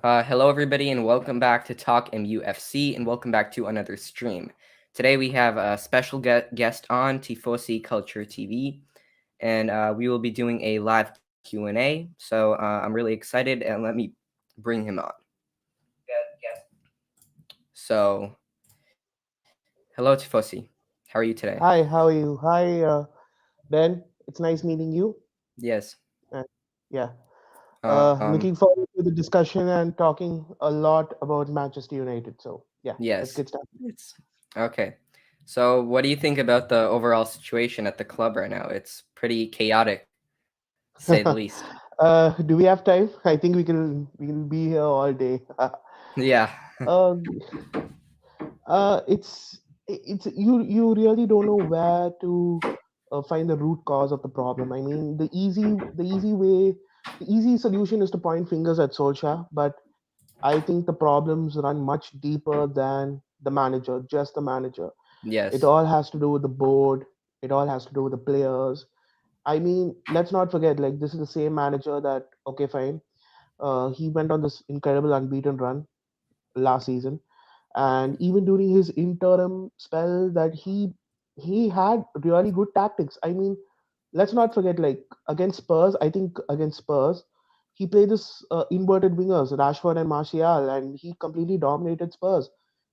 Hello, everybody, and welcome back to Talk MUFC, and welcome back to another stream. Today we have a special guest on Tifosi Culture TV, and we will be doing a live Q&A. So I'm really excited, and let me bring him on. So, hello, Tifosi. How are you today? Hi, how are you? Hi, Ben. It's nice meeting you. Yes. And yeah, Um. looking forward to the discussion and talking a lot about Manchester United. So yeah, let's Yes. get started. It's okay. So, what do you think about the overall situation at the club right now? It's pretty chaotic, to say the least. Do we have time? I think we can be here all day. Yeah. uh, it's you really don't know where to find the root cause of the problem. I mean, the easy solution is to point fingers at Solskjaer, but I think the problems run much deeper than the manager, just the manager. It Yes. all has to do with the board. It all has to do with the players. I mean, let's not forget, like, this is the same manager that, okay, fine. He went on this incredible unbeaten run last season, and even during his interim spell, that he had really good tactics. I mean, let's not forget, like, against Spurs, I think against Spurs, he played this inverted wingers, Rashford and Martial, and he completely dominated Spurs.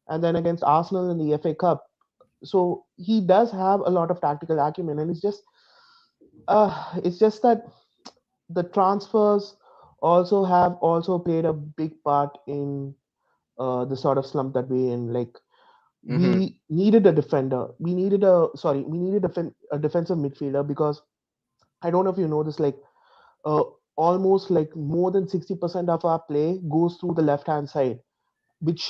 And then against Arsenal in the FA Cup, so he does have a lot of tactical acumen, and it's just that the transfers also played a big part in the sort of slump that we're in. Like, Mm-hmm. we needed a defender. We needed a defensive midfielder because I don't know if you know this, like, uh, almost like more than 60% of our play goes through the left hand side with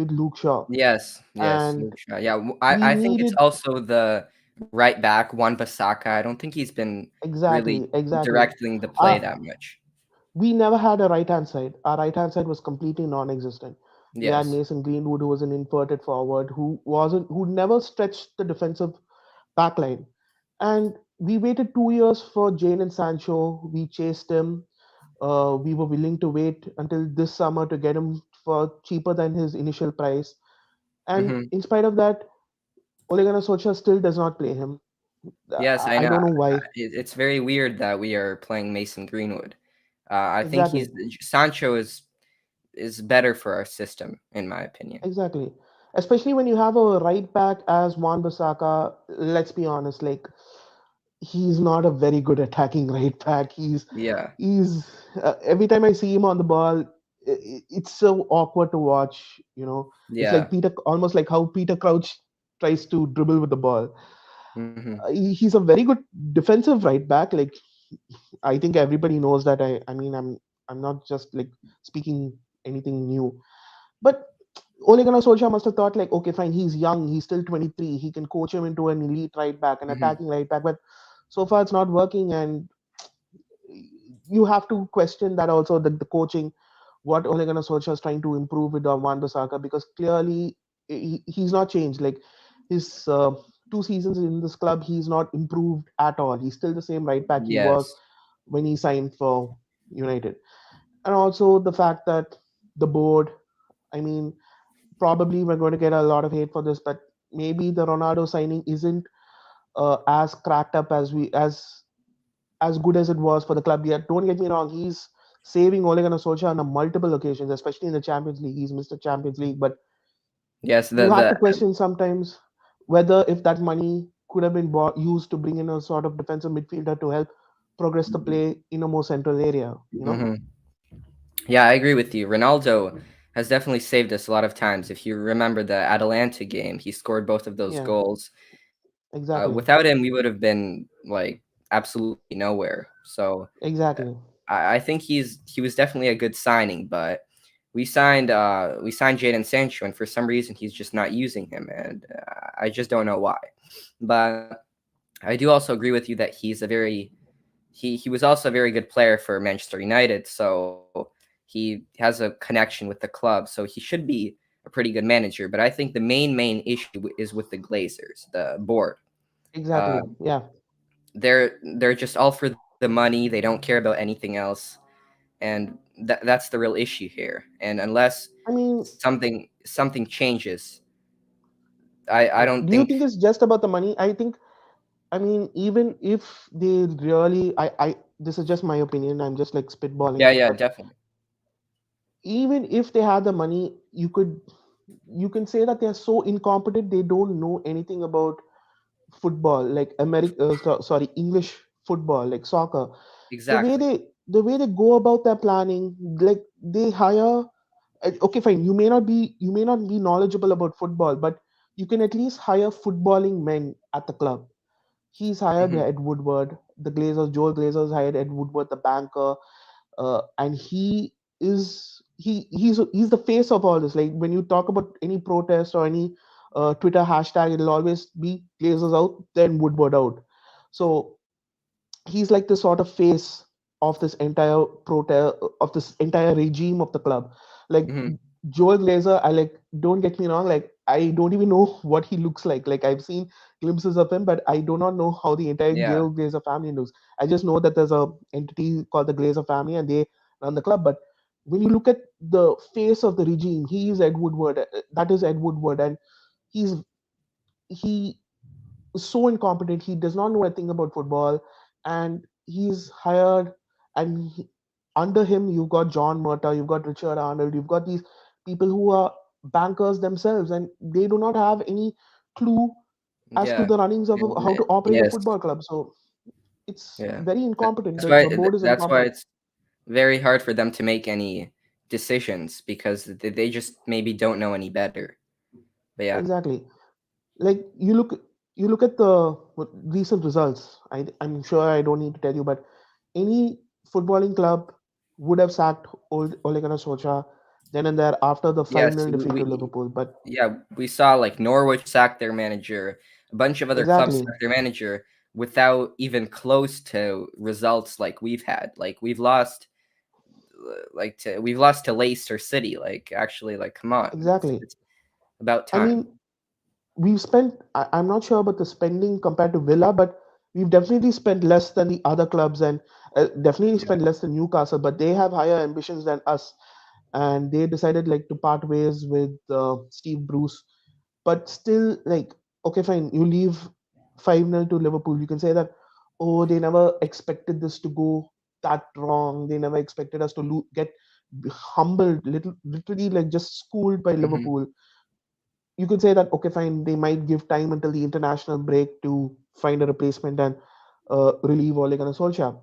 Luke Shaw. Yes, And Luke Shaw. Yeah, we I think it's needed also the right back, Juan Bissaka. I don't think he's been really exactly. directing the play Uh, that much. we never had a right hand side. Our right hand side was completely non existent. We had Yes. Mason Greenwood, who was an inverted forward, who never stretched the defensive back line. And we waited 2 years for Jane and Sancho. We chased him. We were willing to wait until this summer to get him for cheaper than his initial price. And Mm-hmm. in spite of that, Ole Gunnar Solskjaer still does not play him. Yes, I I know. don't know why. It's very weird that we are playing Mason Greenwood. I think Exactly, Sancho is better for our system, in my opinion. exactly. Especially when you have a right back as Juan Bissaka. Let's be honest, like, he's not a very good attacking right back. Yeah. He's every time I see him on the ball, it's so awkward to watch. It's like Yeah. almost like how Peter Crouch tries to dribble with the ball. Mm-hmm. He's a very good defensive right back. Like, I think everybody knows that. I mean, I'm not just like speaking anything new, but Ole Gunnar Solskjaer must have thought, like, okay, fine, he's young, he's still 23, he can coach him into an elite right back, an Mm-hmm. attacking right back, but so far it's not working, and you have to question that also, the coaching, what Ole Gunnar Solskjaer is trying to improve with Wan Bissaka, because clearly he's not changed. Like, his 2 seasons in this club, he's not improved at all. He's still the same right back he was Yes. when he signed for United. And also the fact that the board, I mean, probably we're going to get a lot of hate for this, but maybe the Ronaldo signing isn't as cracked up as good as it was for the club. Yet, don't get me wrong, he's saving Ole Gunnar Solskjaer on a multiple occasions, especially in the Champions League. He's Mr. Champions League, but Yes. you have to The question sometimes whether if that money could have been used to bring in a sort of defensive midfielder to help progress the play in a more central area. Mm-hmm. Yeah, I agree with you. Ronaldo has definitely saved us a lot of times. If you remember the Atalanta game, he scored both of those Yeah, goals. exactly, Without him, we would have been like absolutely nowhere. So exactly. I think he was definitely a good signing, but we signed Jadon Sancho, and for some reason he's just not using him, and I just don't know why. But I do also agree with you that he was also a very good player for Manchester United, so he has a connection with the club, so he should be a pretty good manager. But I think the main issue is with the Glazers, the board. Uh, Exactly. Yeah. they're just all for the money. They don't care about anything else, and that's the real issue here. And unless I mean, something changes, I don't do you think. think it's just about the money? I mean, even if they really, this is just my opinion. I'm just like spitballing Yeah, here, yeah, but definitely. even if they had the money, you can say that they are so incompetent. They don't know anything about football, like sorry, English football, like soccer. The way Exactly. they go about their planning, like they hire. Okay, fine. You may not be knowledgeable about football, but you can at least hire footballing men at the club. He's hired Hmm. Ed Woodward, the Glazers. Joel Glazers hired Ed Woodward, the banker, and he's the face of all this. Like when you talk about any protest or any Twitter hashtag, it'll always be Glazers out, then Woodward out. So he's like the sort of face of this entire protest, of this entire regime of the club. Like Hmm. Joel Glazer, I like, don't get me wrong, like I don't even know what he looks like. Like I've seen glimpses of him, but I do not know how the entire Yeah. Joel Glazer family looks. I just know that there's a entity called the Glazer family and they run the club. But when you look at the face of the regime, he is Ed Woodward. That is Ed Woodward, and he's he so incompetent. He does not know a thing about football, and he's hired. And under him, you've got John Murtaugh, you've got Richard Arnold, you've got these people who are bankers themselves, and they do not have any clue as to Yeah. the runnings of how to operate a Yes. football club. So it's Yeah. very incompetent. That's why The board is that's why incompetent. it's very hard for them to make any decisions because they just maybe don't know any better. But yeah. Exactly. Like you look at the recent results. I'm sure I don't need to tell you, but any footballing club would have sacked Ole Gunnar Solskjaer then and there after the Yes, 5-0 defeat to we Liverpool. But yeah, we saw like Norwich sack their manager, a bunch of other clubs exactly, sack their manager without even close to results like we've had. Like we've lost to Leicester City. Like actually, like come on, exactly. it's about I time. mean, we've spent. I'm not sure about the spending compared to Villa, but we've definitely spent less than the other clubs and definitely Yeah. spent less than Newcastle. But they have higher ambitions than us, and they decided like to part ways with Steve Bruce. But still, like, okay, fine, you leave 5-0 to Liverpool. You can say that, oh, they never expected this to go that wrong. They never expected us to get humbled, literally like just schooled by Hmm. Liverpool. You could say that, okay, fine, they might give time until the international break to find a replacement and relieve Ole Gunnar Solskjaer.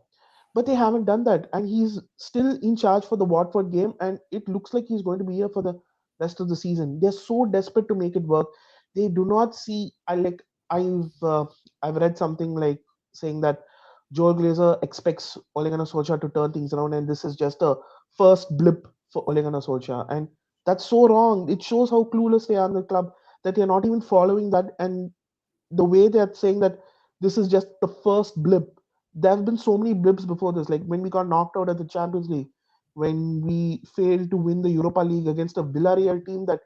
But they haven't done that, and he's still in charge for the Watford game, and it looks like he's going to be here for the rest of the season. They're so desperate to make it work. They do not see. I've read something like saying that Joel Glazer expects Ole Gunnar Solskjaer to turn things around, and this is just a first blip for Ole Gunnar Solskjaer, and that's so wrong. It shows how clueless they are in the club that they're not even following that. And the way they're saying that this is just the first blip. There have been so many blips before this, like when we got knocked out at the Champions League, when we failed to win the Europa League against a Villarreal team that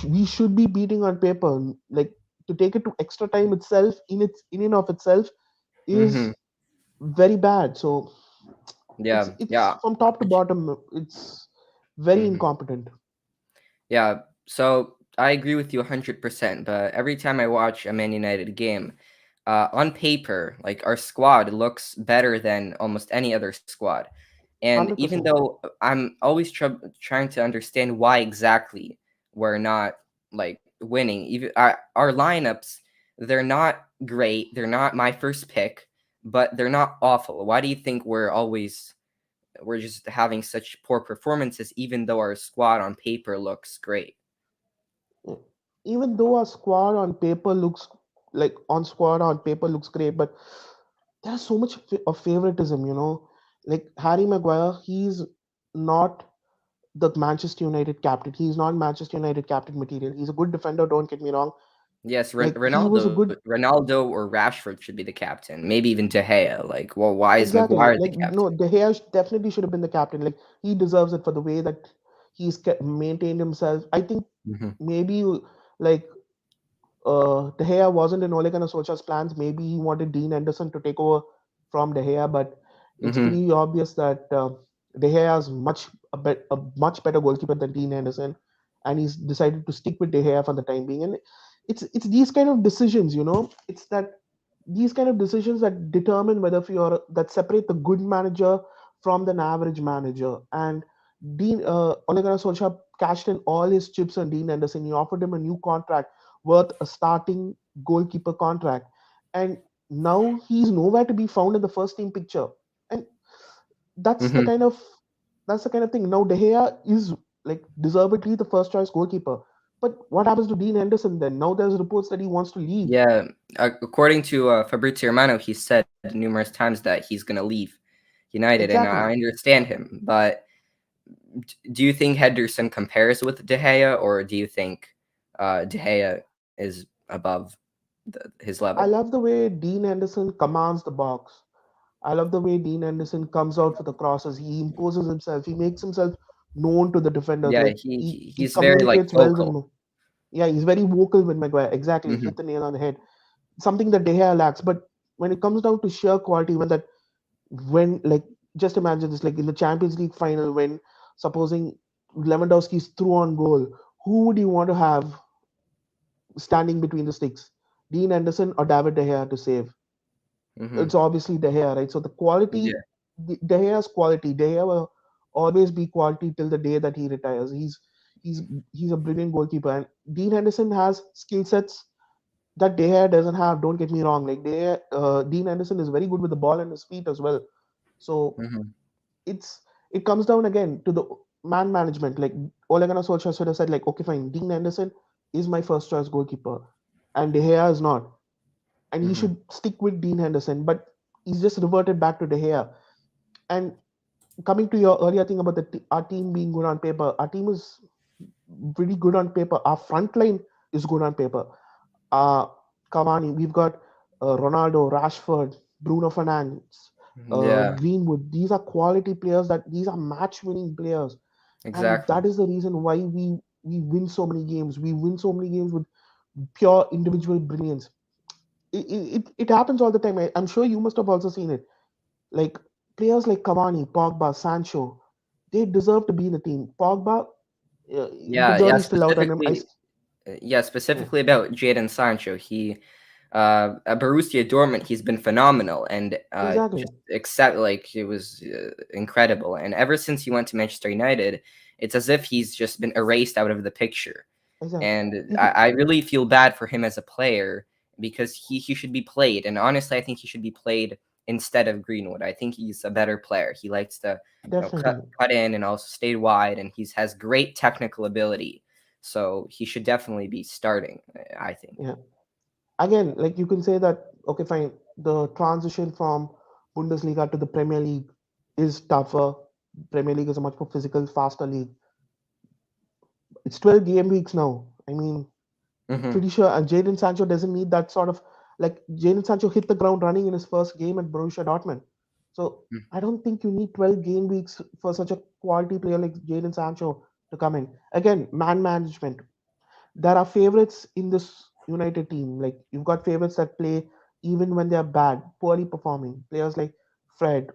we should be beating on paper. Like to take it to extra time itself, in and of itself, Hmm. is very bad. So Yeah. it's Yeah. from top to bottom. It's very Hmm. incompetent. Yeah. So I agree with you 100%. But every time I watch a Man United game, on paper, like our squad looks better than almost any other squad. And even 100%. though I'm always trying to understand why exactly we're not like winning, even our lineups, they're not great. They're not my first pick, but they're not awful. Why do you think we're just having such poor performances, even though our squad on paper looks great? Yeah. Even though our squad on paper looks squad on paper looks great, but there's so much of favoritism, like Harry Maguire, he's not the Manchester United captain. He's not Manchester United captain material. He's a good defender, don't get me wrong. Yes, Like he was a good. Ronaldo or Rashford should be the captain. Maybe even De Gea. Like, well, why is Exactly. Maguire the Like no, captain? De Gea definitely should have been the captain. Like he deserves it for the way that he's maintained himself. I think Hmm. maybe like De Gea wasn't in Ole Gunnar Solskjaer's plans. Maybe he wanted Dean Henderson to take over from De Gea, but it's Hmm. pretty obvious that De Gea is a much better goalkeeper than Dean Henderson, and he's decided to stick with De Gea for the time being. And it's these kind of decisions, it's that these kind of decisions that determine whether if you're that separate the good manager from the average manager. And Ole Gunnar Solskjaer cashed in all his chips on Dean Henderson. He offered him a new contract worth a starting goalkeeper contract, and now he's nowhere to be found in the first team picture. And that's the Hmm. kind of that's the kind of thing. Now De Gea is like deservedly the first choice goalkeeper. But what happens to Dean Henderson then? Now there's reports that he wants to leave. Yeah, according to Fabrizio Romano, he said numerous times that he's going to leave United, and I Exactly. understand him. But do you think Henderson compares with De Gea, or do you think De Gea is above his level? I love the way Dean Henderson commands the box. I love the way Dean Henderson comes out for the crosses. He imposes himself. He makes himself known to the defenders. Yeah, Like he he's very like communicates well with vocal. yeah, he's very vocal with Maguire. Exactly. Hmm. Hit the nail on the head. Something that De Gea lacks. But when it comes down to sheer quality, when like just imagine this, like in the Champions League final, when supposing Lewandowski's through on goal, who would you want to have standing between the sticks? Dean Anderson or David De Gea to save? Hmm. It's obviously De Gea, right? So the quality, Yeah, De Gea's quality, De Gea will always be quality till the day that he retires. He's he's a brilliant goalkeeper, and Dean Henderson has skill sets that De Gea doesn't have. Don't get me wrong. Like Dean Henderson is very good with the ball and his feet as well. So hmm, it's it comes down again to the man management. Like Ole Gunnar Solskjaer should have said, like, okay, fine, Dean Henderson is my first choice goalkeeper, and De Gea is not, and he hmm. should stick with Dean Henderson. But he's just reverted back to De Gea. And coming to your earlier thing about our team being good on paper, our team is pretty good on paper. Our front line is good on paper. Uh, Cavani, we've got Ronaldo, Rashford, Bruno Fernandes, Yeah, Greenwood. These are quality players. These are match-winning players, and exactly. that is the reason why we win so many games. We win so many games with pure individual brilliance. It happens all the time. I'm sure you must have also seen it. Like players like Cavani, Pogba, Sancho, they deserve to be in the team. Pogba, the Yeah, yeah. jury's still out on him. Yeah, Yeah, specifically about Jadon Sancho. He at Borussia Dortmund, he's been phenomenal and exactly, just accept like it was incredible. And ever since he went to Manchester United, it's as if he's just been erased out of the picture. exactly. And You I, can I really feel bad for him as a player because he should be played. And honestly, I think he should be played instead of Greenwood. I think he's a better player. He likes to, cut definitely, cut in and also stay wide, and he has great technical ability. So he should definitely be starting, I think. yeah. Again, like you can say that, okay, fine, the transition from Bundesliga to the Premier League is tougher. Premier League is a much more physical, faster league. It's 12 game weeks now. I mean, Hmm. pretty sure, and Jadon Sancho doesn't need that sort of, like Jadon Sancho hit the ground running in his first game at Borussia Dortmund. So I don't think you need 12 game weeks for such a quality player like Jadon Sancho to come in. Again, man management. There are favorites in this United team. Like you've got favorites that play even when they're bad, poorly performing. Players like Fred,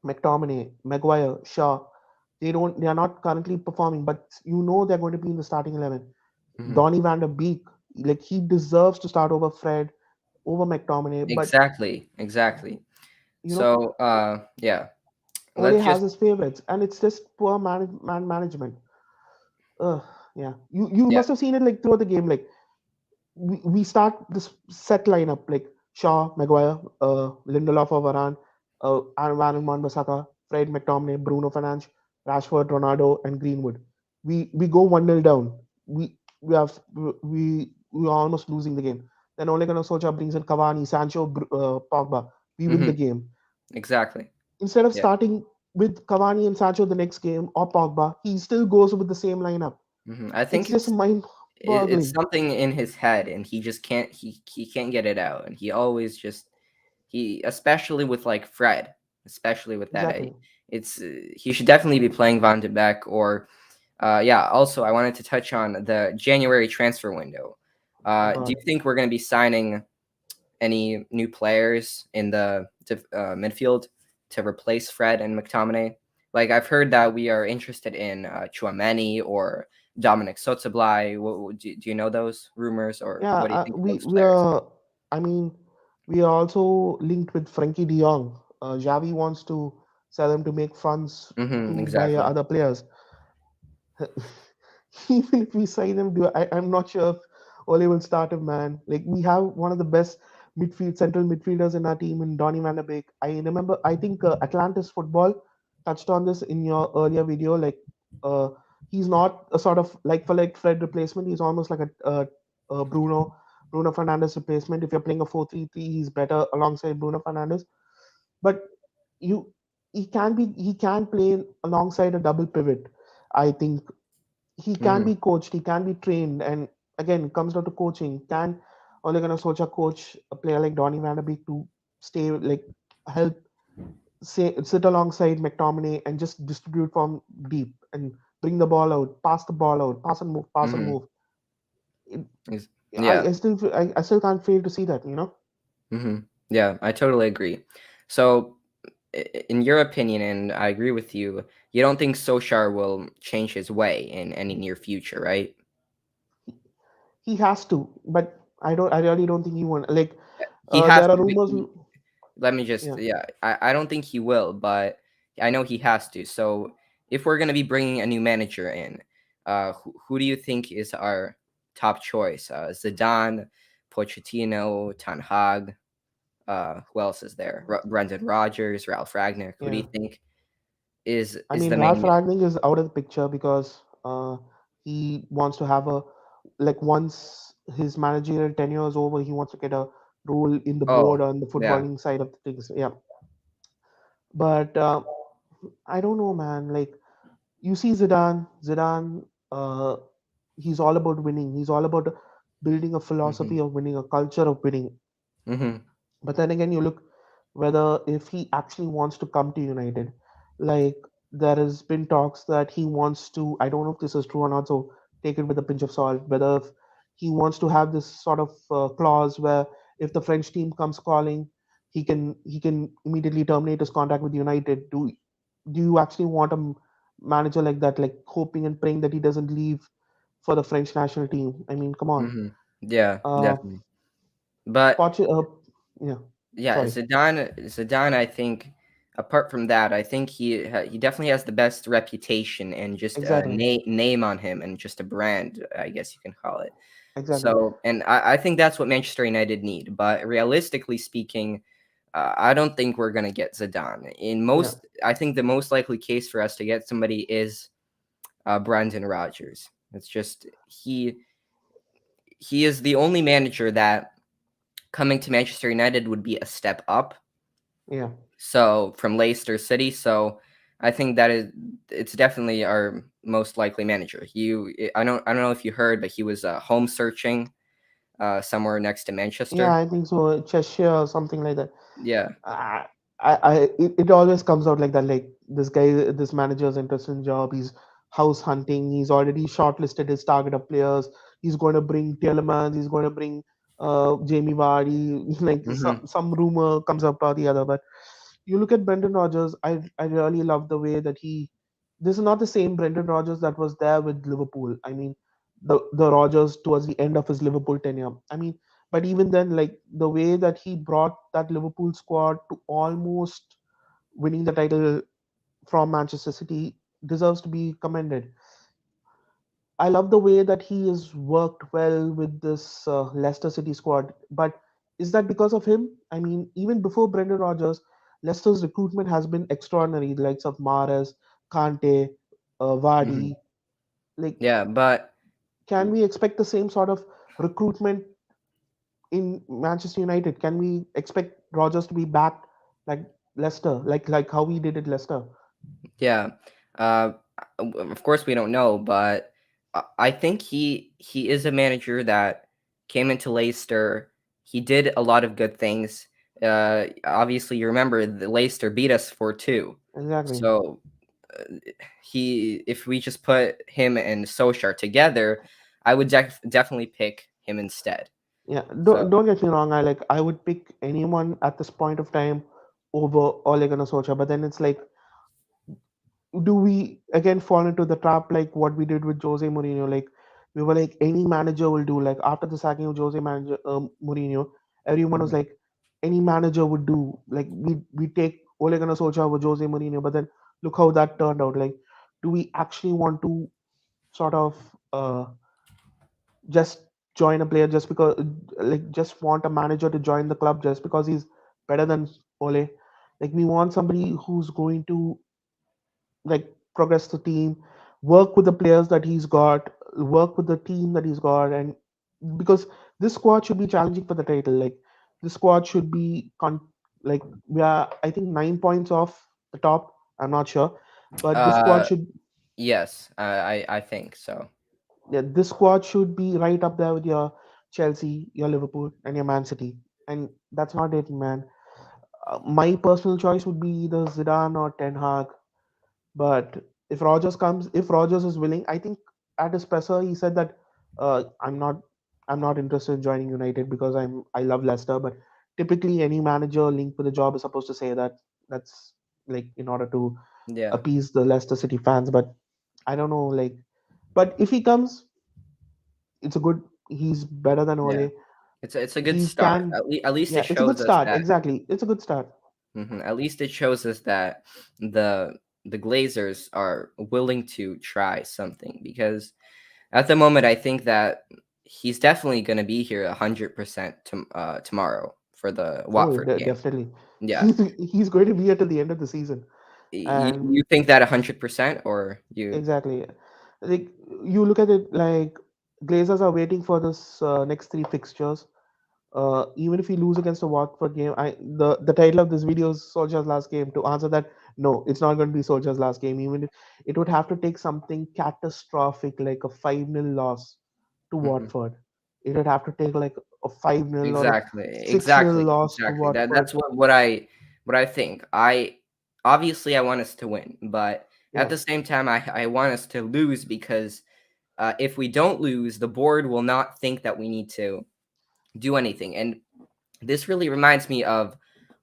McTominay, Maguire, Shaw. They are not currently performing, but you know they're going to be in the starting 11. Hmm. Donny van der Beek, like he deserves to start over Fred, over McTominay, but Exactly, exactly. you know, So, yeah, Ole let's has just his favorites, and it's just poor man management. Ugh, yeah, you yeah. must have seen it like throughout the game. Like we start this set lineup like Shaw, Maguire, Lindelof or Varane, Van Bissaka, Fred, McTominay, Bruno Fernandes, Rashford, Ronaldo, and Greenwood. We go 1-0 down. We have we are almost losing the game. Then Ole Gunnar Solskjaer brings in Cavani, Sancho, Pogba. We win the Hmm. game. Exactly. Instead of Yeah. starting with Cavani and Sancho the next game or Pogba, he still goes with the same lineup. I It's think just mind it's boggling. something in his head, and he just can't he can't get it out, and he always just he especially with like Fred, especially with that. Exactly. It's he should definitely be playing Van de Beek or yeah. Also, I wanted to touch on the January transfer window. Oh Do you God. think we're going to be signing any new players in the midfield to replace Fred and McTominay? Like I've heard that we are interested in Chouameni or Dominic Sotoblai. Do you know those rumors, or Yeah, what do you think of those we players? are. I mean, we are also linked with Frankie De Jong. Xavi wants to sell him to make funds to buy Exactly. other players. Even if we sign him, I'm not sure if Ole will start him, man. Like we have one of the best central midfielders in our team in Donny van de Beek. I remember, I think Atlantis Football touched on this in your earlier video. Like, uh, he's not a sort of like for like Fred replacement. He's almost like a Bruno Fernandes replacement. If you're playing a 4-3-3, he's better alongside Bruno Fernandes. But you, he can play alongside a double pivot. I think he can hmm be coached, he can be trained, and again, it comes down to coaching. Can Ole Gunnar Solskjaer coach a player like Donny van de Beek to stay like help sit alongside McTominay and just distribute from deep and bring the ball out, pass and move, pass and hmm move. It, Yeah. I still can't fail to see that, you know. hmm Yeah, I totally agree. So, in your opinion, and I agree with you, you don't think Solskjaer will change his way in any near future, right? He has to, but I really don't think he won. Like, He has there are to be. rumors. Let me just, Yeah, yeah, I don't think he will, but I know he has to. So, if we're going to be bringing a new manager in, who do you think is our top choice? Zidane, Pochettino, TAN HEG. Who else is there? Brendan Rodgers, Ralph Ragnick. Who do yeah. you think I is mean, the Ralph main? Ragnick is out of the picture because he wants to have a like once his managerial tenure is over, he wants to get a role in the board Oh, on the yeah. footballing side of the things. Yeah, but I don't know, man. Like you see Zidane, uh, he's all about winning. He's all about building a hmm philosophy of winning, a culture of winning. hmm But then again, you look whether if he actually wants to come to United. Like there has been talks that he wants to. I don't know if this is true or not. So take it with a pinch of salt. Whether if he wants to have this sort of clause where if the French team comes calling, he can immediately terminate his contract with United. Do you actually want a manager like that, like hoping and praying that he doesn't leave for the French national team? I mean, come on. hmm Yeah, Uh, definitely. But Poch- uh yeah. yeah, Sorry. Zidane, I think apart from that, I think he definitely has the best reputation and just a Exactly. name on him and just a brand, I guess you can call it. Exactly. So, and I think that's what Manchester United need. But realistically speaking, I don't think we're gonna get Zidane. Yeah. I think the most likely case for us to get somebody is Brendan Rodgers. It's just he is the only manager that coming to Manchester United would be a step up. Yeah. So from Leicester City, so I think it's definitely our most likely manager. I don't know if you heard, but he was home searching somewhere next to Yeah, Manchester. I think so. Cheshire or something like that. Yeah. I, it always comes out like that. Like this manager is interested in job. He's house hunting. He's already shortlisted his target of players. He's going to bring Tielemans. He's going to bring Jamie Vardy. Like hmm some rumor comes up or the other. But you look at Brendan Rodgers. I really love the way that he. This is not the same Brendan Rodgers that was there with Liverpool. I mean, the Rodgers towards the end of his Liverpool tenure. I mean, but even then, like the way that he brought that Liverpool squad to almost winning the title from Manchester City deserves to be commended. I love the way that he has worked well with this Leicester City squad. But is that because of him? I mean, even before Brendan Rodgers, Leicester's recruitment has been extraordinary. The likes of Mahrez, Kante, hmm Vardy. Like, Yeah, but can we expect the same sort of recruitment in Manchester United? Can we expect Rodgers to be back like Leicester, like how we did at Leicester? yeah, uh, of course we don't know, but I think he is a manager that came into Leicester. He did a lot of good things. Obviously, you remember the Leicester beat us 4-2. Exactly. So if we just put him and Solskjaer together, I would definitely pick him instead. Yeah. So Don't get me wrong. I would pick anyone at this point of time over Ole Gunnar Solskjaer. But then it's like do we again fall into the trap like what we did with Jose Mourinho? Like we were like any manager will do. Like after the sacking of Mourinho, everyone was Mhm. like any manager would do. Like we take Ole Gunnar Solskjaer over Jose Mourinho, but then look how that turned out. Like, do we actually want to sort of just join a player just because like just want a manager to join the club just because he's better than Ole? Like we want somebody who's going to like progress the team, work with the players that he's got, work with the team that he's got, and because this squad should be challenging for the title. Like this squad should be like we are I think 9 points off the top. I'm not sure, but this squad Uh, should yes, I think so. yeah, this squad should be right up there with your Chelsea, your Liverpool, and your Man City. And that's not it, man. My personal choice would be either Zidane or Ten Hag. But if Rogers is willing, I think at his presser he said that I'm not interested in joining United because I love Leicester. But typically, any manager linked with a job is supposed to say that. That's like in order to Yeah, appease the Leicester City fans. But I don't know, like, but if he comes, it's a good. He's better than yeah. Ole. It's a good He start. can, At least it yeah, it's a good shows us start. that. Exactly, it's a good start. At least it shows us that the Glazers are willing to try something, because at the moment I think that he's definitely going to be here 100% tomorrow for the Oh, Watford game. definitely. Yeah. He's going to be here till the end of the season. And You think that 100%, or you? exactly, like you look at it like Glazers are waiting for this next three fixtures. Even if we lose against the Watford game, the title of this video is Soldier's last game. To answer that, no, it's not going to be Soldier's last game. Even if it would have to take something catastrophic like a 5-0 loss to Mhm. Watford. It would have to take like a 5-0 or a Exactly, 6-0 loss to exactly. Watford. That's what I think. I obviously I want us to win, but at Yeah, the same time, I want us to lose, because if we don't lose, the board will not think that we need to do anything. And this really reminds me of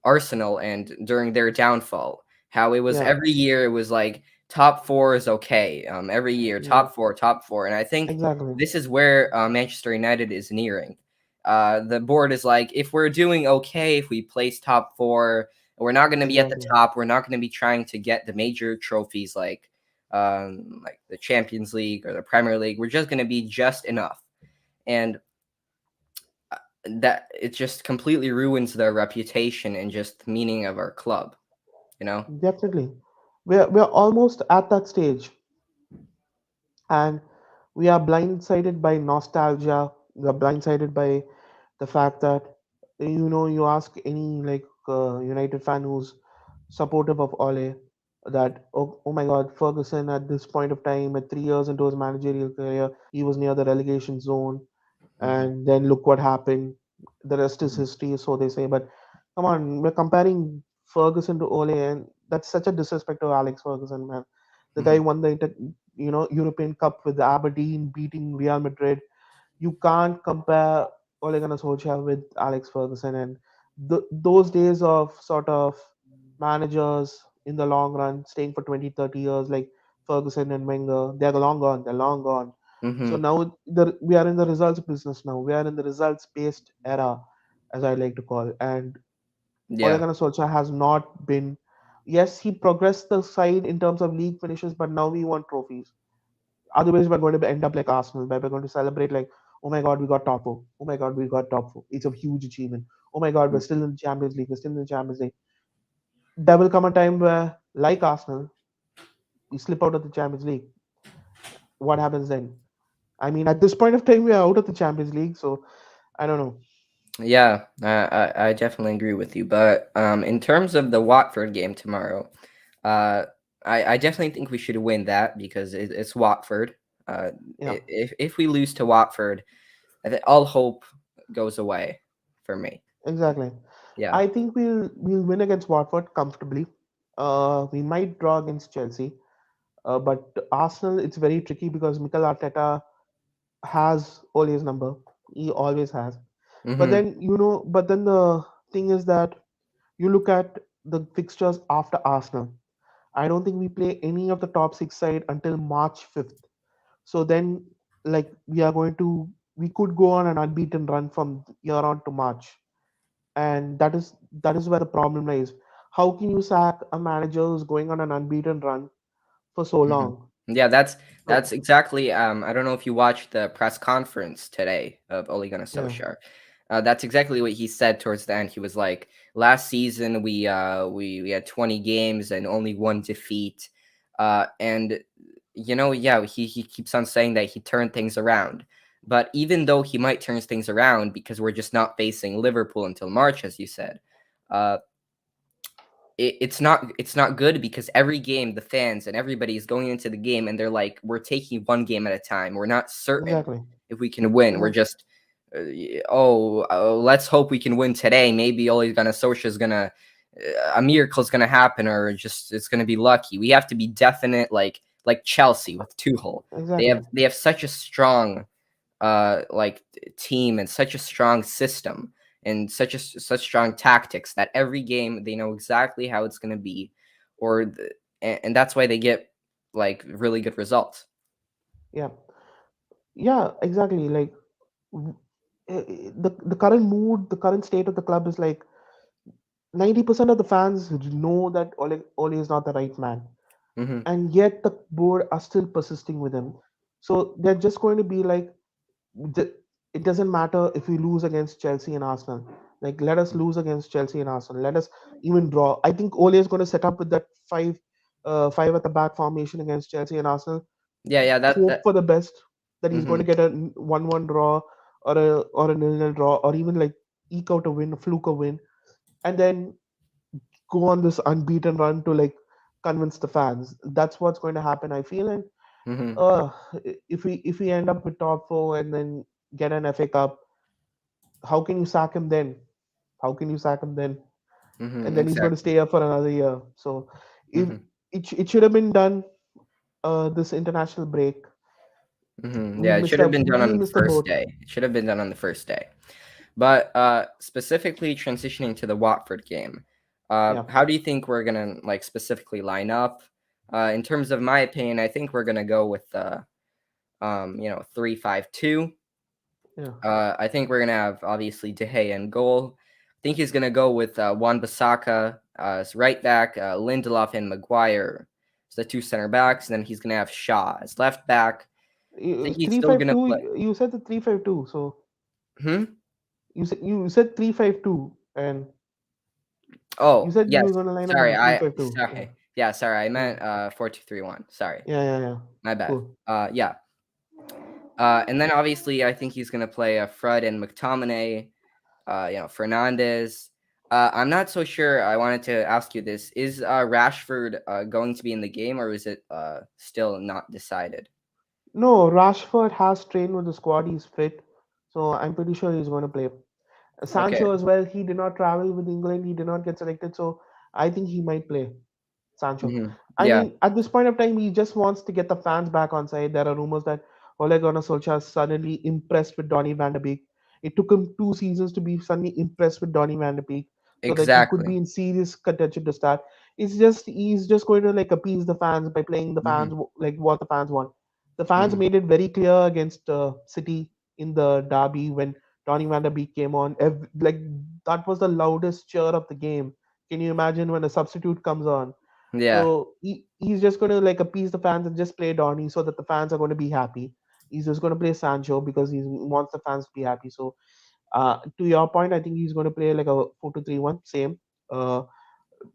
Arsenal and during their downfall, how it was yeah, every year it was like top four is okay. Every year yeah, top four, and I think exactly. this is where Manchester United is nearing. The board is like, if we're doing okay, if we place top four, we're not going to be at the Exactly. top. We're not going to be trying to get the major trophies like the Champions League or the Premier League. We're just going to be just enough, and that it just completely ruins the reputation and just the meaning of our club, you know? Definitely. We're almost at that stage, and we are blindsided by nostalgia. We are blindsided by the fact that you ask any like United fan who's supportive of Ole that oh my God, Ferguson at this point of time at 3 years into his managerial career, he was near the relegation zone, Mhm, and then look what happened. The rest is mhm, history, so they say. But come on, we're comparing Ferguson to Ole, and that's such a disrespect to Alex Ferguson, man. The guy mhm, won the European Cup with Aberdeen, beating Real Madrid. You can't compare Ole Gunnar Solskjaer with Alex Ferguson, and those days of sort of managers in the long run staying for 20, 30 years like Ferguson and Wenger, they're long gone. They're long gone. So mhm. now we are in the results business now. We are in the results based era, as I like to call. And Ole Yeah. Gunnar Solskjaer has not been. Yes, he progressed the side in terms of league finishes, but now we want trophies. Otherwise, we're going to end up like Arsenal, where we're going to celebrate like, oh my God, we got top four. Oh my God, we got top four. It's a huge achievement. Oh my God, we're Mm. still in the Champions League. We're still in the Champions League. There will come a time where, like Arsenal, we slip out of the Champions League. What happens then? I mean, at this point of time, we are out of the Champions League, so I don't know. Yeah, I definitely agree with you. But in terms of the Watford game tomorrow, uh, I definitely think we should win that, because it's Watford. Uh, Yeah, if we lose to Watford, I think all hope goes away for me. exactly. Yeah. I think we'll win against Watford comfortably. We might draw against Chelsea, but Arsenal it's very tricky because Mikel Arteta has Ole's number. He always has. But Mm-hmm. then but then the thing is that you look at the fixtures after Arsenal. I don't think we play any of the top six side until March 5th. So then, like, we could go on an unbeaten run from here on to March, and that is where the problem lies. How can you sack a manager who's going on an unbeaten run for so Mhm. long? Yeah, that's So exactly. I don't know if you watched the press conference today of Ole Gunnar yeah, Solskjaer. That's exactly what he said towards the end. He was like, "Last season we had 20 games and only one defeat," and yeah, he keeps on saying that he turned things around. But even though he might turn things around because we're just not facing Liverpool until March, as you said, uh, it's not good because every game the fans and everybody is going into the game and they're like, we're taking one game at a time, we're not certain exactly, if we can win, we're exactly, just let's hope we can win today, maybe Ole Gunnar Solskjaer is gonna a miracle is gonna happen, or just it's gonna be lucky. We have to be definite, like Chelsea with Tuchel. they exactly. have they have such a strong like team and such a strong system and such strong tactics that every game they know exactly how it's going to be, and that's why they get like really good results. Yeah, yeah, exactly. Like w- the current mood, the current state of the club is like 90% of the fans know that Ole is not the right man, Hmm. and yet the board are still persisting with him. So they're just going to be like, th- it doesn't matter if we lose against Chelsea and Arsenal. Like, let us lose against Chelsea and Arsenal. Let us even draw. I think Ole is going to set up with that five at the back formation against Chelsea and Arsenal. Yeah, yeah, Hope that. for the best that he's going Hmm. to get a 1-1 draw or a 0-0 draw, or even like eke out a win, a fluke a win, and then go on this unbeaten run to like convince the fans. That's what's going to happen, I feel. And Hmm. uh, if we end up with top four and then get an FA Cup, how can you sack him then? How can you sack him then? And Hmm. then he's going to Exactly. stay up for another year. So if Hmm. it should have been done this international break. Hmm. We Yeah, it should missed have up. been done on We the missed the first boat. day. It should have been done on the first day. But specifically transitioning to the Watford game, Yeah. how do you think we're gonna like specifically line up? In terms of my opinion, I think we're gonna go with 3-5-2. Yeah. I think we're gonna have obviously De Gea in goal. I think he's gonna go with Wan-Bissaka as right back, Lindelof and Maguire as the two center backs, and then he's gonna have Shaw as left back. I think he's Three still five gonna two. play. You said the 3-5-2. So Hmm? you said 3-5-2, and you Oh said you yes, were going to line up sorry. with the three I five two. Yeah. sorry. Yeah, sorry. I Yeah. meant 4-2-3-1. Sorry, Yeah. Yeah. Yeah. my bad. Cool. Yeah. And then obviously I think he's gonna play Fred and McTominay. Fernandez. I'm not so sure. I wanted to ask you this: is Rashford going to be in the game, or is it still not decided? No, Rashford has trained with the squad. He's fit, so I'm pretty sure he's going to play. Okay. Sancho as well. He did not travel with England. He did not get selected, so I think he might play. Sancho. Hmm. I Yeah. mean, at this point of time, he just wants to get the fans back on side. There are rumors that Ole Gunnar Solskjaer is suddenly impressed with Donny van de Beek. It took him 2 seasons to be suddenly impressed with Donny van de Beek, so that he could be Exactly. in serious contention to start. He's just going to like appease the fans by playing the Hmm. fans like what the fans want. The fans Hmm. made it very clear against City in the derby when Donny van de Beek came on. Like that was the loudest cheer of the game. Can you imagine when a substitute comes on? Yeah. So he's just going to like appease the fans and just play Donny so that the fans are going to be happy. He's just going to play Sancho because he wants the fans to be happy. So to your point, I think he's going to play like a 4-2-3-1, uh,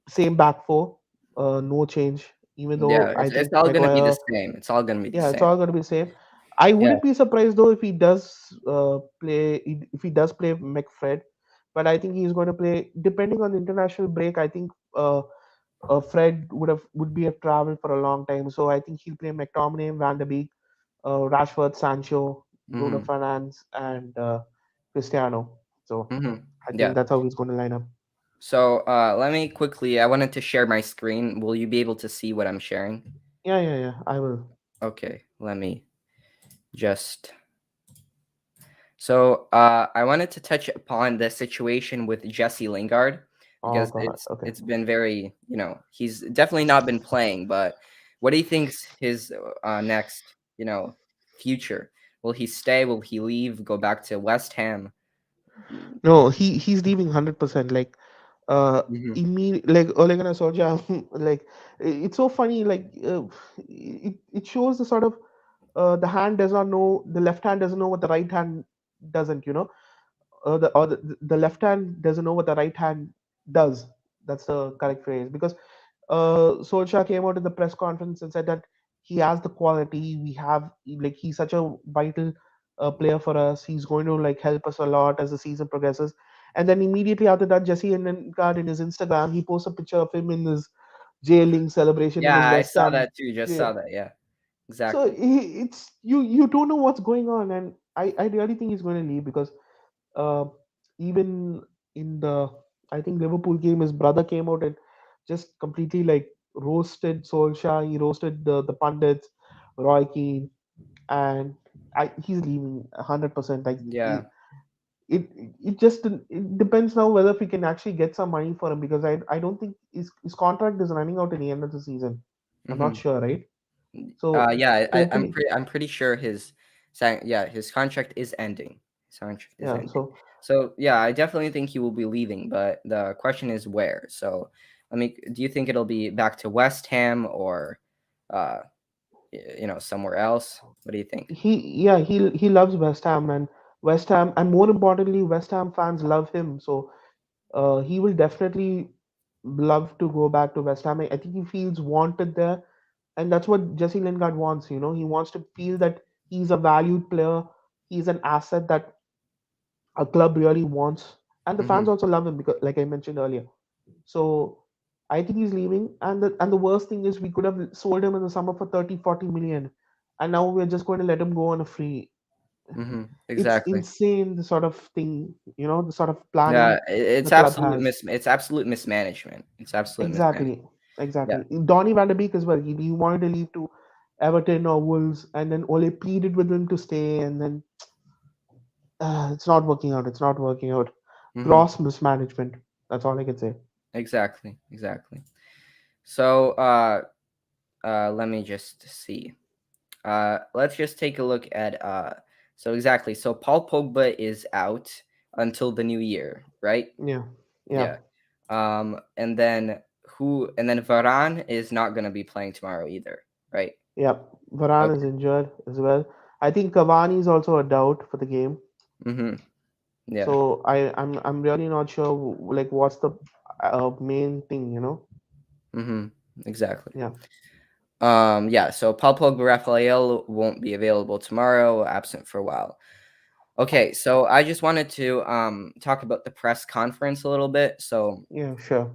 same back four, no change. Even Yeah. though I It's think all gonna be the Maguire, same. It's all gonna be the yeah, it's same. all going to be same. I Yeah. wouldn't be surprised though if he does play McFred, but I think he's going to play depending on the international break. I think Fred would be a travel for a long time, so I think he'll play McTominay, Van der Beek, Rashford, Sancho, Bruno Hmm. Fernandes, and Cristiano. So Hmm. I think Yeah. that's how he's going to line up. So let me quickly. I wanted to share my screen. Will you be able to see what I'm sharing? Yeah, yeah, yeah. I will. Okay. Let me just. So I wanted to touch upon the situation with Jesse Lingard. Oh because God. Okay. it's been very, he's definitely not been playing. But what do you think's his next, future? Will he stay? Will he leave? Go back to West Ham? No, he's leaving 100%. Like uh Mm-hmm. like Ole Gunnar Solskjaer, like it's so funny. Like it shows the sort of the hand does not know, the left hand doesn't know what the right hand doesn't. The left hand doesn't know what the right hand does. That's the correct phrase, because Solskjaer came out in the press conference and said that he has the quality. We have, like, he's such a vital player for us. He's going to like help us a lot as the season progresses. And then immediately after that, Jesse Lingard in his Instagram, he posts a picture of him in his jailing celebration in Yeah, his I West saw Ham that too. Just jail. saw that. Yeah, So exactly. it's you don't know what's going on, and I really think he's going to leave because uh, even in the, I think, Liverpool game, his brother came out and just completely like roasted Solskjaer. He roasted the pundits, Roy Keane, and he's leaving 100%. Like Yeah. it, it just it depends now whether we can actually get some money for him, because I don't think his contract is running out at the end of the season. I'm not Mm-hmm. sure, right? So Yeah, hopefully, I'm pretty sure yeah, his contract is ending. His contract is yeah. ending. So So yeah, I definitely think he will be leaving, but the question is where. So do you think it'll be back to West Ham or uh somewhere else? What do you think? he loves West Ham, and West Ham, and more importantly, West Ham fans love him. So he will definitely love to go back to West Ham. I think he feels wanted there, and that's what Jesse Lingard wants. He wants to feel that he's a valued player. He's an asset that a club really wants, and the Mm-hmm. fans also love him because, like I mentioned earlier. So I think he's leaving, and the worst thing is we could have sold him in the summer for 30-40 million, and now we're just going to let him go on a free. Mm-hmm. It's Exactly. insane, the sort of thing, the sort of planning Yeah, the club has. it's absolute mismanagement. It's absolute mismanagement. Exactly, Yeah. exactly. Donny van de Beek as well. He wanted to leave to Everton or Wolves, and then Ole pleaded with him to stay, and then it's not working out. It's not working out. Mm-hmm. Gross mismanagement. That's all I can say. Exactly. Exactly. So let me just see. Let's just take a look at so exactly. So Paul Pogba is out until the new year, right? Yeah, yeah, Yeah. And then Varane is not going to be playing tomorrow either, right? yeah. Varane is Okay. injured as well. I think Cavani is also a doubt for the game. Mhm. Yeah. So I'm really not sure like what's the main thing. Mhm. Exactly. Yeah, Yeah, so Paul Pogba Raphael won't be available tomorrow, absent for a while. Okay, so I just wanted to talk about the press conference a little bit. So yeah, sure.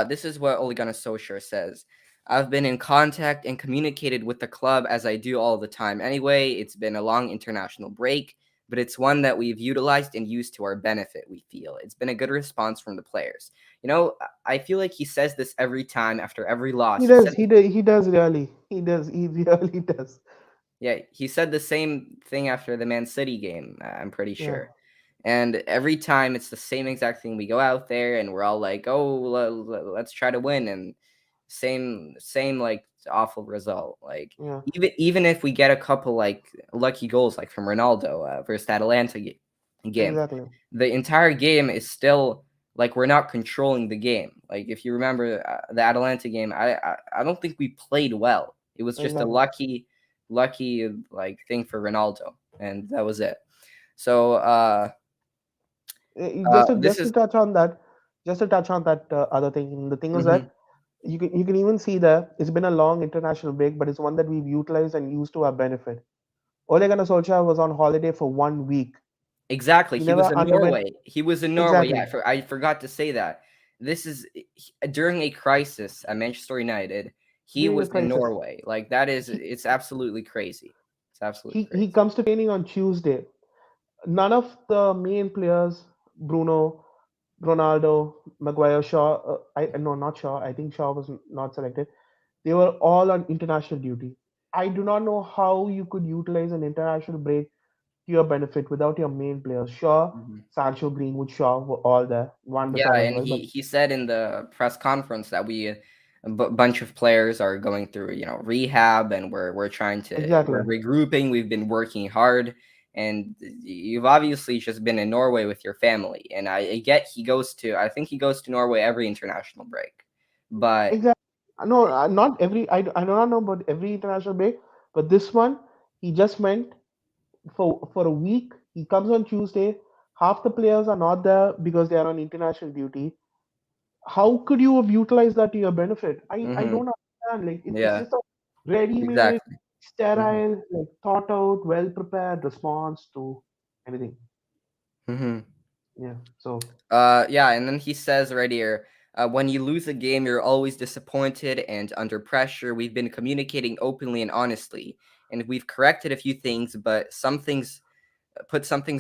this is what Ole Gunnar Solskjaer says. I've been in contact and communicated with the club as I do all the time anyway. It's been a long international break, but it's one that we've utilized and used to our benefit, we feel. It's been a good response from the players. I feel like he says this every time after every He loss. He does. said, He does really. He does. He really does. yeah, he said the same thing after the Man City game, I'm pretty Yeah, sure. And every time it's the same exact thing. We go out there and we're all like, "Oh, let's try to win," and same like awful result. Like yeah, even if we get a couple like lucky goals, like from Ronaldo versus that Atlanta game, exactly. the entire game is still like we're not controlling the game. Like if you remember the Atlanta game, I don't think we played well. It was just a Exactly. lucky like thing for Ronaldo, and that was it. So Just to this just to is touch on that, other thing. The thing is mhm. that you can even see that it's been a long international break, but it's one that we've utilized and used to our benefit. Ole Gunnar Solskjaer was on holiday for 1 week. Exactly. He He was never in underwent. Norway. He was in Norway. Yeah, Exactly. I forgot to say that. This is during a crisis at Manchester United. He During a was in crisis. Norway. Like that is He it's absolutely crazy. It's absolutely he crazy. comes to training on Tuesday. None of the main players, Bruno, Ronaldo, Maguire, Shaw. I no, not Shaw. I think Shaw was not selected. They were all on international duty. I do not know how you could utilize an international break to your benefit without your main players. Sure, Mhm. Sancho, Greenwood, Shaw were all there, Van Yeah, Bissaka as and well, but he said in the press conference that bunch of players are going through, rehab, and we're exactly, regrouping. We've been working hard, and you've obviously just been in Norway with your family. And I get I think he goes to Norway every international break, but exactly. No, not every. I do not know about every international break, but this one he just meant for a week. He comes on Tuesday. Half the players are not there because they are on international duty. How could you have utilized that to your benefit? I hmm don't understand. Like it's yeah, just a ready-made, exactly. hmm sterile, like thought out, well prepared response to anything. hmm Yeah. So Yeah, and then he says right here, when you lose a game, you're always disappointed and under pressure. We've been communicating openly and honestly, and we've corrected a few things, but some things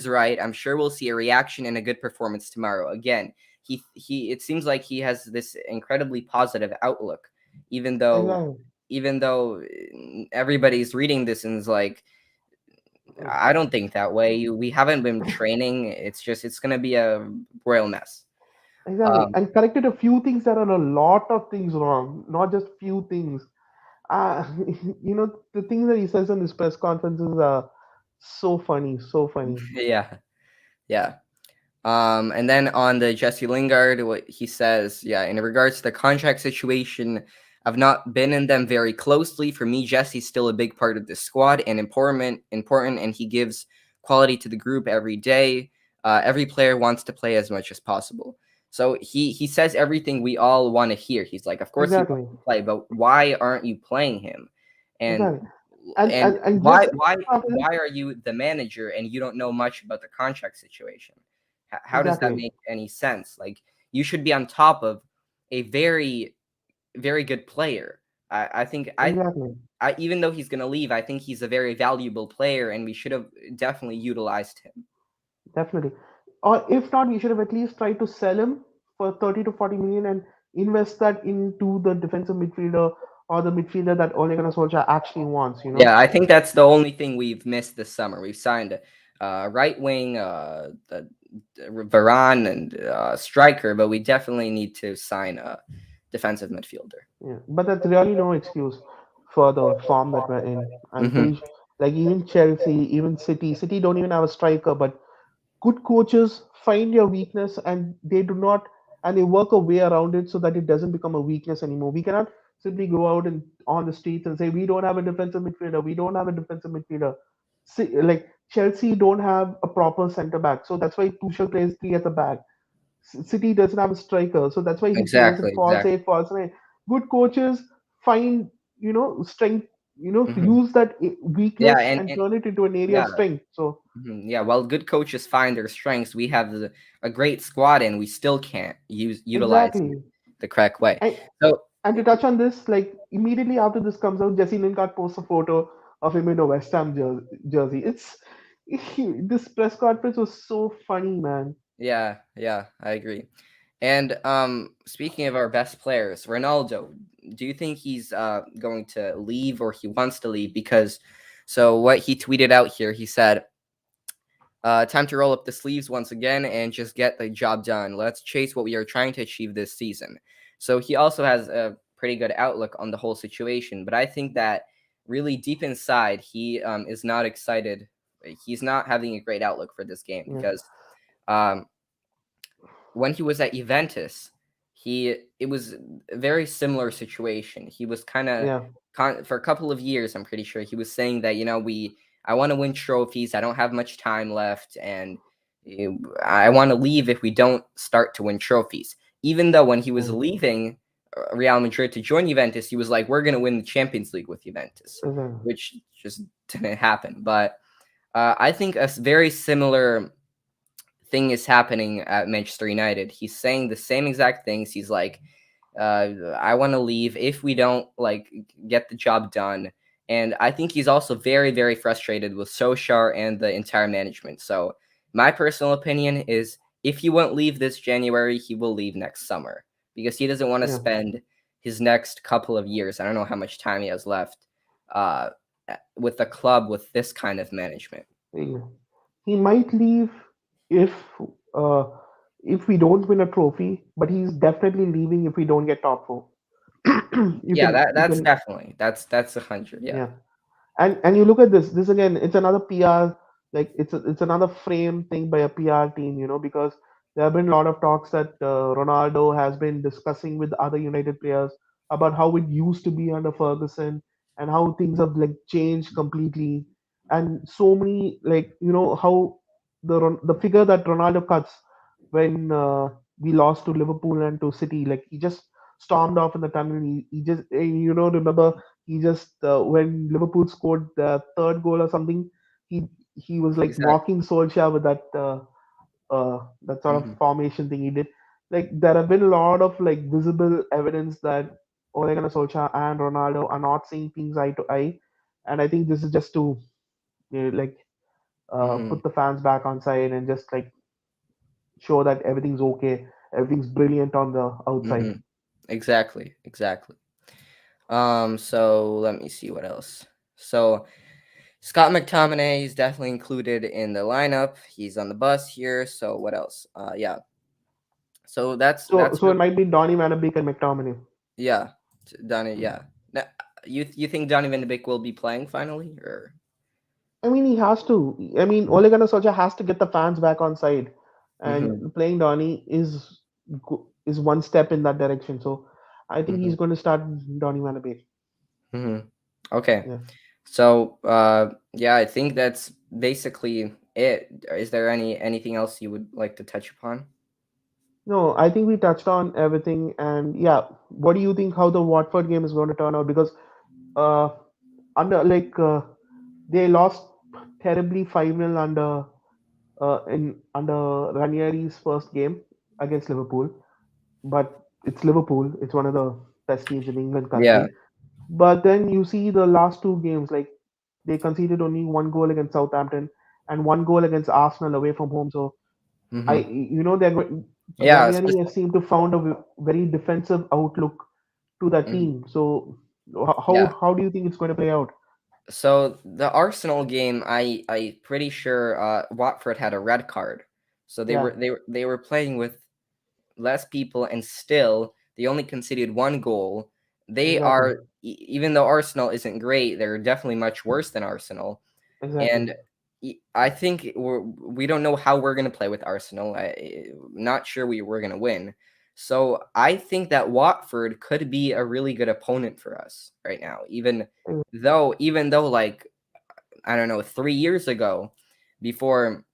right. I'm sure we'll see a reaction and a good performance tomorrow. Again, he it seems like he has this incredibly positive outlook, even though exactly. even though everybody's reading this and is like, I don't think that way. We haven't been training. It's gonna be a royal mess. Exactly. Um, And corrected a few things that are a lot of things wrong, not just few things. Uh, the things that he says in his press conferences are so funny, so funny. yeah, yeah. And then on the Jesse Lingard, what he says, yeah, in regards to the contract situation, I've not been in them very closely. For me, Jesse's still a big part of the squad and important, and he gives quality to the group every day. Every player wants to play as much as possible. So he says everything we all want to hear. He's like, of course he wants Exactly. to play, but why aren't you playing him? And Exactly. And and and and why just why why are you the manager and you don't know much about the contract situation? How does that exactly. make any sense? Like, you should be on top of a very very good player. I think Exactly. even though he's going to leave, I think he's a very valuable player, and we should have definitely utilized him. Definitely. Or if not, we should have at least tried to sell him for 30 to 40 million and invest that into the defensive midfielder or the midfielder that Ole Gunnar Solskjaer actually wants, you know? Yeah, I think that's the only thing we've missed this summer. We've signed right wing, Varane, and striker, but we definitely need to sign a defensive midfielder. Yeah. But that's really no excuse for the form that we're in. I'm hmm pretty like even Chelsea, even City don't even have a striker, but good coaches find your weakness and they do not and they work a way around it so that it doesn't become a weakness anymore. We cannot simply go out and on the streets and say we don't have a defensive midfielder, we don't have a defensive midfielder. See, like Chelsea don't have a proper centre back, so that's why Tuchel plays three at the back. City doesn't have a striker, so that's why he plays in Exactly, false exactly. eight, false nine. Good coaches find strength, hmm use that Yeah, weakness and and turn it into an area yeah, of strength. So yeah. While good coaches find their strengths, we have a great squad, and we still can't utilize it exactly. the correct way. And So And to touch on this, like immediately after this comes out, Jesse Lingard posts a photo of him in a West Ham jersey. It's this press conference was so funny, man. yeah, yeah, I agree. And speaking of our best players, Ronaldo, do you think he's going to leave, or he wants to leave? Because so what he tweeted out here, he said, time to roll up the sleeves once again and just get the job done. Let's chase what we are trying to achieve this season. So he also has a pretty good outlook on the whole situation, but I think that really deep inside, he is not excited. He's not having a great outlook for this game Yeah, because um, when he was at Juventus, it was a very similar situation. He was kind of yeah, for a couple of years. I'm pretty sure he was saying that I want to win trophies. I don't have much time left, and I want to leave if we don't start to win trophies. Even though when he was yeah, leaving Real Madrid to join Juventus, he was like, "We're gonna win the Champions League with Juventus," exactly. which just didn't happen. But I think a very similar thing is happening at Manchester United. He's saying the same exact things. He's like, I want to leave if we don't like get the job done. And I think he's also very, very frustrated with Solskjaer and the entire management. So my personal opinion is if he won't leave this January, he will leave next summer because he doesn't want to Yeah, spend his next couple of years. I don't know how much time he has left with the club with this kind of management. yeah. he might leave if uh, if we don't win a trophy, but he's definitely leaving if we don't get top four. you Yeah, can you that's can definitely that's 100. Yeah. yeah. And you look at this again, it's another PR, like it's another frame thing by a PR team, because there have been a lot of talks that Ronaldo has been discussing with other United players about how it used to be under Ferguson and how things have like changed completely, and so many, like, how the figure that Ronaldo cuts when we lost to Liverpool and to City, like he just stormed off in the tunnel. He just remember, he just when Liverpool scored the third goal or something, he was like Exactly. mocking Solskjaer with that sort of Hmm. formation thing he did. Like there have been a lot of like visible evidence that Ole Gunnar Solskjaer and Ronaldo are not seeing things eye to eye, and I think this is just to like Hmm. put the fans back on side and just like show that everything's okay, everything's brilliant on the outside. Hmm. Exactly. Exactly. So let me see what else. So Scott McTominay is definitely included in the lineup. He's on the bus here. So what else? Yeah. So So that's so it might be Donny Van de Beek and McTominay. yeah. Donny. Yeah. You think Donny Van de Beek will be playing finally, or? I mean, he has to. I mean, Ole Gunnar Solskjaer has to get the fans back on side, Hmm. and playing Donny is one step in that direction. So I think Hmm. he's going to start Donny Van de Beek. Hmm. Okay. Yeah. So yeah, I think that's basically it. Is there anything else you would like to touch upon? No, I think we touched on everything, and yeah, what do you think how the Watford game is going to turn out? Because uh, under like they lost terribly 5-0 under Ranieri's first game against Liverpool, but it's Liverpool. It's one of the best teams in England Yeah. currently. But then you see the last two games, like they conceded only one goal against Southampton and one goal against Arsenal away from home. So Hmm. they're going. Yeah. Ranieri has seemed to found a very defensive outlook to that Mhm. team. So Yeah. how do you think it's going to play out? So the Arsenal game, I pretty sure Watford had a red card. So Yeah, they were playing with less people, and still they only conceded one goal. They exactly, are even though Arsenal isn't great, they're definitely much worse than Arsenal. exactly. And I think we don't know how we're going to play with Arsenal. Not sure we're going to win. So I think that Watford could be a really good opponent for us right now, even though like I don't know, 3 years ago, before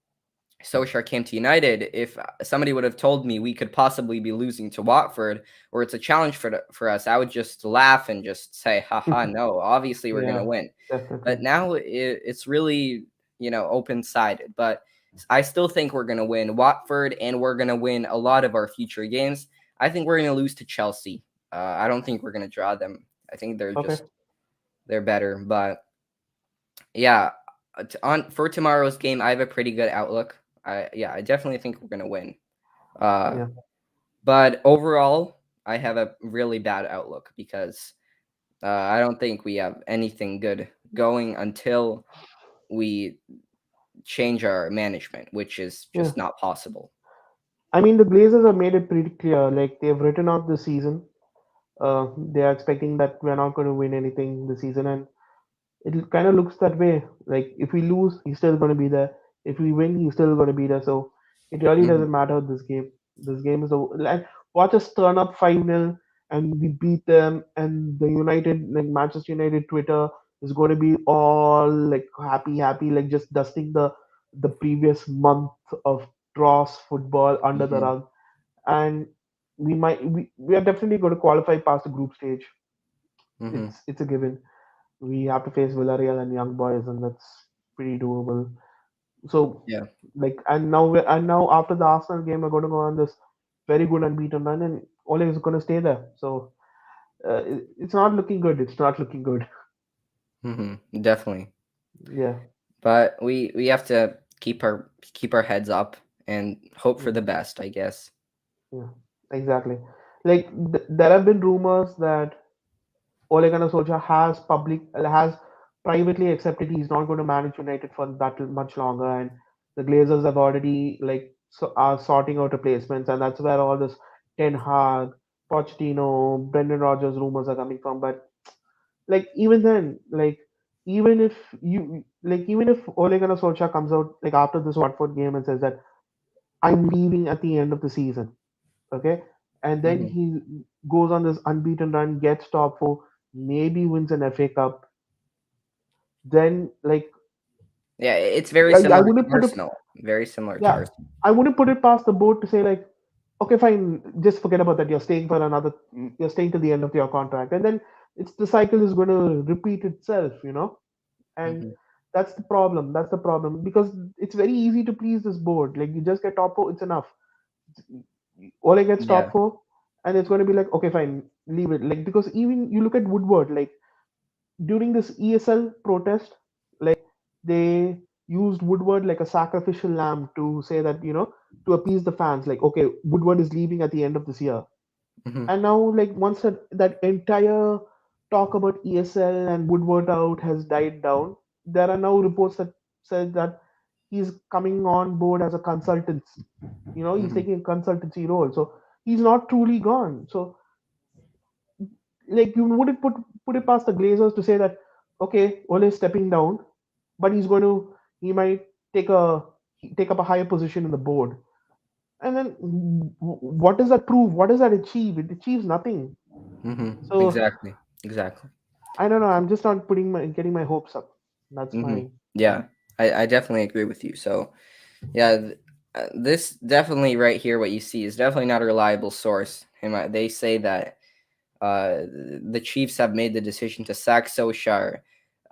Solskjaer came to United, if somebody would have told me we could possibly be losing to Watford or it's a challenge for us, I would just laugh and just say, haha, no, obviously we're going to Yeah, win. definitely. But now it's really, open sided. But I still think we're going to win Watford, and we're going to win a lot of our future games. I think we're going to lose to Chelsea. I don't think we're going to draw them. I think Okay. they're better. But yeah, on for tomorrow's game, I have a pretty good outlook. I definitely think we're gonna win. Uh, Yeah. but overall, I have a really bad outlook because I don't think we have anything good going until we change our management, which is Yeah. just not possible. I mean, the Glazers have made it pretty clear. Like they've written out the season. They are expecting that we're not going to win anything this season, and it kind of looks that way. Like if we lose, he's still going to be there. If we win, he's still going to be there. So it really Hmm. doesn't matter this game. This game is over. Like watch us turn up 5-0 and we beat them, and the United, like Manchester United Twitter is going to be all like happy, happy, like just dusting the previous month of dross football under the Hmm. rug, and we are definitely going to qualify past the group stage. Hmm. It's a given. We have to face Villarreal and Young Boys, and that's pretty doable. So, Yeah. like, and now after the Arsenal game, we're going to go on this very good unbeaten run, and Ole is going to stay there. So, it's not looking good. It's not looking good. Definitely. Yeah, But we have to keep our heads up and hope for yeah, the best, I guess. yeah, exactly. Like, there have been rumors that Ole Gunnar Solskjaer has privately accepted he's not going to manage United for that much longer, and The Glazers have already are sorting out replacements, and that's where all this Ten Hag, Pochettino, Brendan Rodgers rumors are coming from. But even then, even if even if Ole Gunnar Solskjaer comes out after this Watford game and says that I'm leaving at the end of the season, okay, and then Hmm. he goes on this unbeaten run, gets top four, maybe wins an FA Cup, then Yeah, it's very I similar to wouldn't put it, Arsenal. Very similar to yeah, Arsenal. I wouldn't put it past the board to say okay, fine, just forget about that. You're staying till the end of your contract, and then the cycle is going to repeat itself. And Hmm. that's the problem. That's the problem because it's very easy to please this board. Like you just get top four, it's enough. Ole gets top Yeah. four, and it's going to be like, okay, fine, leave it. Like because even you look at Woodward, during this ESL protest, they used Woodward like a sacrificial lamb to say that to appease the fans. Like, okay, Woodward is leaving at the end of this year, Hmm. and now once that entire talk about ESL and Woodward out has died down, there are now reports that says that he's coming on board as a consultant. He's Hmm. taking a consultancy role, so he's not truly gone. So you wouldn't put it past the Glazers to say that okay, Ole is stepping down, but he might take a take up a higher position in the board. And then what does that prove? What does that achieve? It achieves nothing. Hmm. So Exactly. Exactly. I don't know. I'm just not putting my getting my hopes up. That's Hmm. my Yeah, I definitely agree with you. So yeah, this definitely right here, what you see is definitely not a reliable source. They say that the Chiefs have made the decision to sack Solskjaer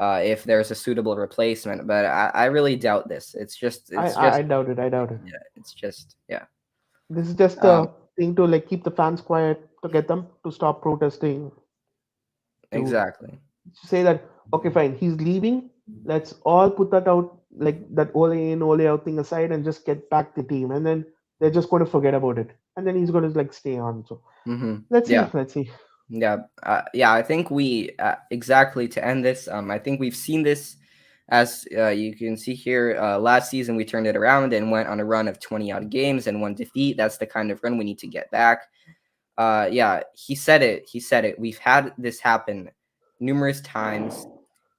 if there's a suitable replacement, but I really doubt this. It's just I doubt it. I doubt it. yeah, it's just yeah. This is just Um, a thing to keep the fans quiet to get them to stop protesting to exactly. say that okay, fine, he's leaving. Let's all put that out that Ole in, Ole out thing aside and just get back the team, and then they're just going to forget about it, and then he's going to stay on. So Hmm. let's see, Yeah. let's see. Yeah, yeah. I think we exactly to end this. I think we've seen this, as you can see here. Last season we turned it around and went on a run of 20 odd games and one defeat. That's the kind of run we need to get back. Yeah, he said it. He said it. We've had this happen numerous times.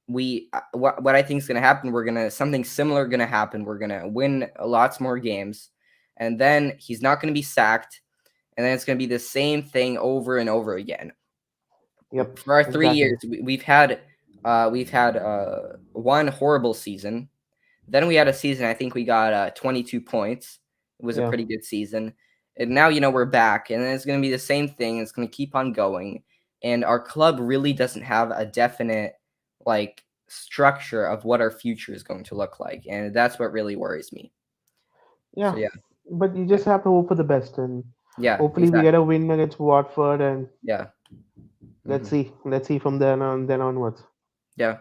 What I think is gonna happen. We're gonna something similar gonna happen. We're gonna win lots more games, and then he's not gonna be sacked, and then it's gonna be the same thing over and over again Yep, for our 3 years, exactly. we've had one horrible season. Then we had a season I think we got 22 points. It was a Yeah, pretty good season. And now we're back, and it's going to be the same thing. It's going to keep on going, and our club really doesn't have a definite structure of what our future is going to look like, and that's what really worries me. So yeah. yeah, But you yeah, just have to hope for the best, and yeah, hopefully we get exactly, a win against Watford, and yeah, let's hmm, see, let's see from then onwards. yeah.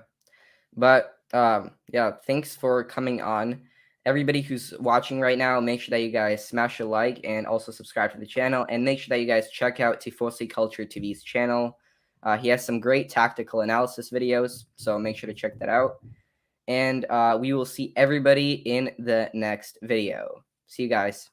But yeah, thanks for coming on. Everybody who's watching right now, make sure that you guys smash a like and also subscribe to the channel, and make sure that you guys check out Tifosi Culture TV's channel. He has some great tactical analysis videos, so make sure to check that out. And we will see everybody in the next video. See you guys.